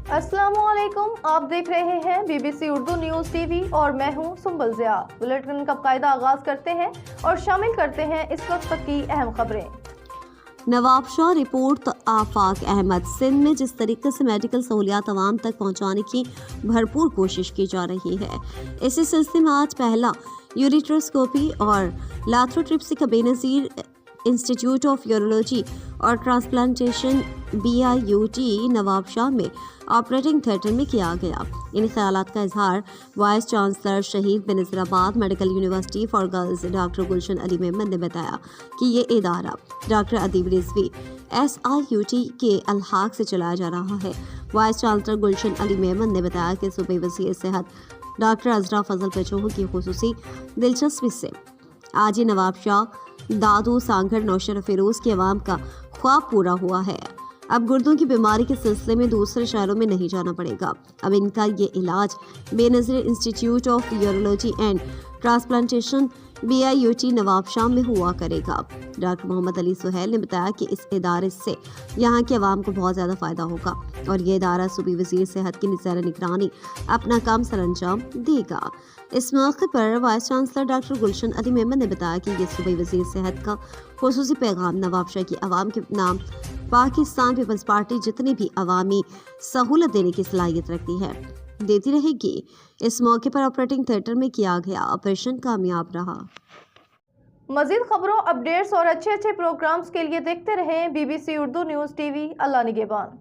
अस्सलामुअलैकुम, आप देख रहे हैं BBC उर्दू न्यूज़ टीवी और मैं हूं सुंबल ज़िया। बुलेटिन का कायदा आगाज करते हैं और शामिल करते हैं इस वक्त की अहम खबरें। नवाब शाह रिपोर्ट। आफाक अहमद। सिंध में जिस तरीके से मेडिकल सहूलियात आवाम तक पहुँचाने की भरपूर कोशिश की जा रही है, इसी सिलसिले में आज पहला यूरिट्रोस्कोपी और लैथ्रोट्रिप्सी का बेनज़ीर इंस्टीट्यूट ऑफ यूरोलॉजी और ट्रांसप्लांटेशन BIUT नवाब शाह में ऑपरेटिंग थिएटर में किया गया। इन ख्यालात का इजहार vice chancellor Shaheed Benazirabad medical university for girls doctor Gulshan Ali Memon ने बताया कि ये इदारा डॉक्टर अदीब रिजवी SIUT के अलहाक से चलाया जा रहा है। वाइस चांसलर गुलशन अली मेमन ने बताया कि सूबे वज़ीर सेहत डॉक्टर अजरा फजल पेचोह की खुसूसी दिलचस्पी से आज ये नवाब शाह दादू सांगढ़ नौशर फिरोज की आवाम का ख्वाब पूरा हुआ है। अब गुर्दों की बीमारी के सिलसिले में दूसरे शहरों में नहीं जाना पड़ेगा। अब इनका ये इलाज Benazir institute of urology and transplantation BIUT Nawab Shah में हुआ करेगा। डॉक्टर मोहम्मद अली सुहेल ने बताया कि इस इदारे से यहाँ के अवाम को बहुत ज़्यादा फ़ायदा होगा और ये इदारा सूबी वज़ीर सेहत की ज़ेर निगरानी अपना काम सर अंजाम देगा। इस मौके पर vice chancellor doctor Gulshan Ali Memon ने बताया कि ये सूबी वज़ीर सेहत का खुसूसी पैगाम नवाब शाह की आवाम के नाम पाकिस्तान पीपल्स पार्टी जितनी भी अवामी सहूलत देने की सलाहियत रखती है, देती रहेगी। इस मौके पर ऑपरेटिंग थिएटर में किया गया ऑपरेशन कामयाब रहा। मजीद खबरों, अपडेट्स और अच्छे प्रोग्राम्स के लिए देखते रहें BBC उर्दू न्यूज़ टीवी। अल्लाह निगहबान।